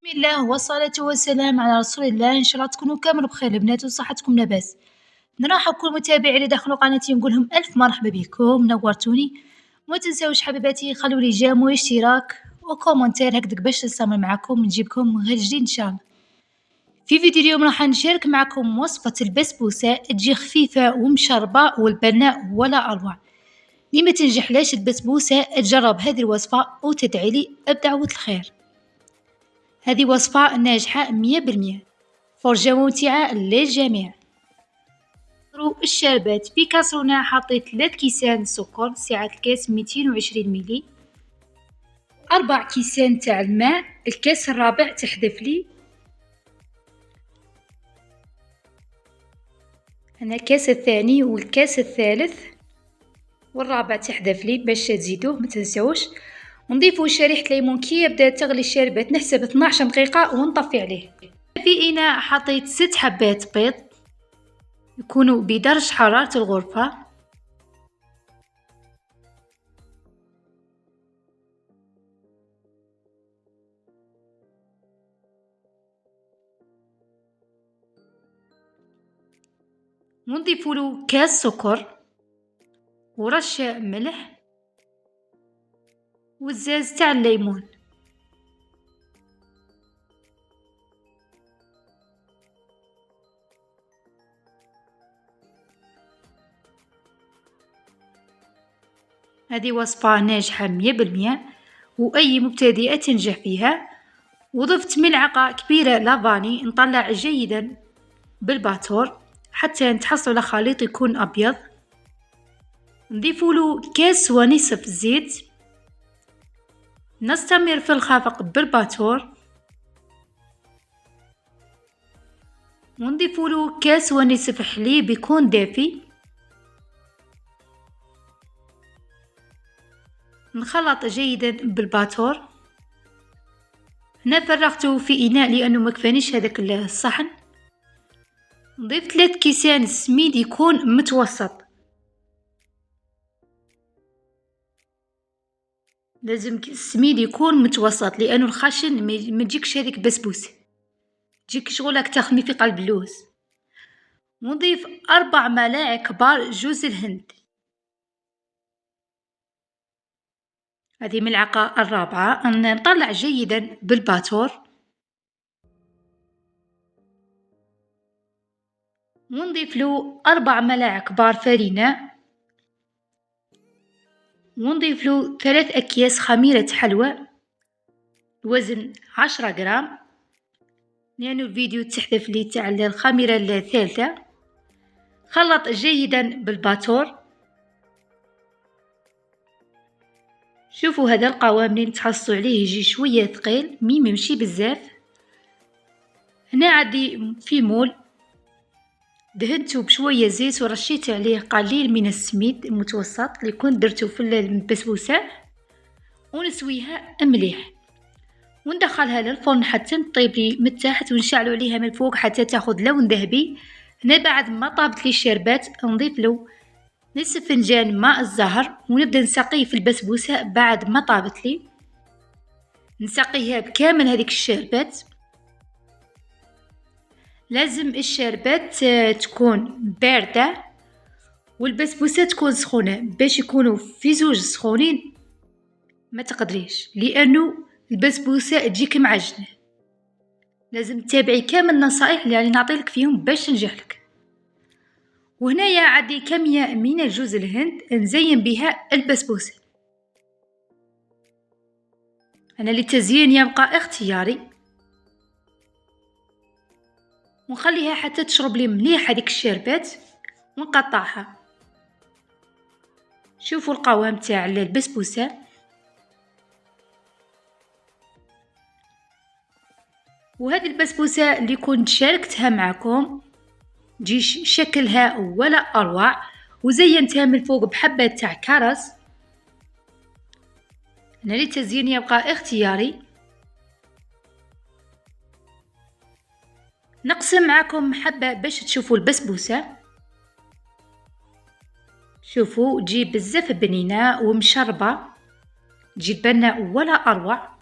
بسم الله والصلاة والسلام على رسول الله، إن شاء الله تكونوا كامل بخير البنات وصحتكم لاباس. نرحب كل متابعي اللي دخلوا قناتي ونقول لهم ألف مرحبا بكم، نورتوني. وما تنساوش حبيباتي خلوا لي جيم واشتراك وكومنتير هكذاك باش نستمر معكم ونجيبكم غير جديد إن شاء الله. في فيديو اليوم راح نشارك معكم وصفة البسبوسة، تجي خفيفة ومشربة والبناء ولا أروع. اللي ما تنجحلاش البسبوسة تجرب هذه الوصفة وتدعي لي بدعوة الخير. هذه وصفة ناجحة 100%، فرجة ممتعة للجميع. الشربات في كاسرونة حطيت 3 كيسان سكر، سعة الكاس 220 ملي، 4 كيسان تاع الماء، الكاس الرابع تحذف لي، هنا الكاس الثاني والكاس الثالث والرابع تحذف لي باش تزيدوه متنساوش. ونضيفو شريحة ليمون كي يبدا تغلي الشربات، نحسب 12 دقيقة ونطفي عليه. في إناء حطيت 6 حبات بيض يكونوا بدرجة حرارة الغرفة، ونضيفوله كاس سكر ورشة ملح والزاز تاع الليمون. هذه وصفة ناجحة 100% وأي مبتدئة تنجح فيها. وضفت ملعقة كبيرة لافاني، نطلع جيدا بالباتور حتى نتحصل على خليط يكون أبيض. نضيفوله كاس ونصف زيت، نستمر في الخفق بالباتور، ونضيفوله كاس ونصف حليب يكون دافي. نخلط جيدا بالباتور. هنا فرغته في إناء لأنه مكفانيش هذاك الصحن. نضيف 3 كيسان سميد يكون متوسط، لازم السميد يكون متوسط لأنه الخشن ما تجيكش هذيك بسبوسة، تجيك شغلك تخمي في قلب اللوز. ونضيف 4 ملاعق كبار جوز الهند، هذه ملعقة الرابعة. نطلع جيدا بالباتور ونضيف له 4 ملاعق كبار فرينة، ونضيف له 3 أكياس خميرة حلوى وزن 10 غرام، لأنه الفيديو تحذف لي تاع الخميرة الثالثة. خلط جيدا بالباتور. شوفوا هذا القوام اللي نتحصلوا عليه يجي شوية ثقيل مي ممشي بزاف. هنا عندي في مول دهنته بشوية زيت ورشيت عليه قليل من السميد المتوسط اللي كنت درته في البسبوسة، ونسويها مليح وندخلها للفرن حتى تطيب لي من تحت، ونشعلوا عليها من فوق حتى تاخذ لون ذهبي. هنا بعد ما طابت لي الشربات نضيف له نصف فنجان ماء الزهر ونبدا نسقيه في البسبوسة. بعد ما طابت لي نسقيها بكامل هذيك الشربات. لازم الشربات تكون باردة والبسبوسة تكون سخونة باش يكونوا في زوج سخونين ما تقدريش، لأنه البسبوسة تجيك معجنة. لازم تتابعي كامل النصائح اللي نعطيلك فيهم باش تنجحلك. وهنايا عندي كمية من الجوز الهند نزين بها البسبوسة. أنا للتزيين يبقى اختياري، ونخليها حتى تشرب لي مليح هذيك الشربات ونقطعها. شوفوا القوام تاع البسبوسة. وهذه البسبوسة اللي كنت شاركتها معكم تجي شكلها ولا أروع، وزينتها من فوق بحبة تاع كرز. أنا للتزيين يبقى اختياري. نقسم معكم حبة باش تشوفوا البسبوسة. شوفوا تجي بزاف بنينة ومشربة، تجي بنة ولا أروع.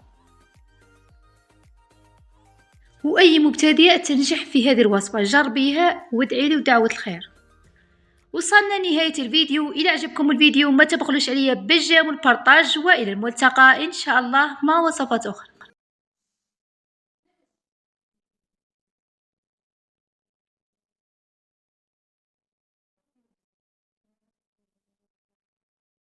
وأي مبتدئة تنجح في هذه الوصفة. جربيها وادعي لي ودعوة الخير. وصلنا نهاية الفيديو. إلى عجبكم الفيديو ما تبخلوش عليا بالجيم والبارطاج، وإلى الملتقى إن شاء الله مع وصفات أخرى.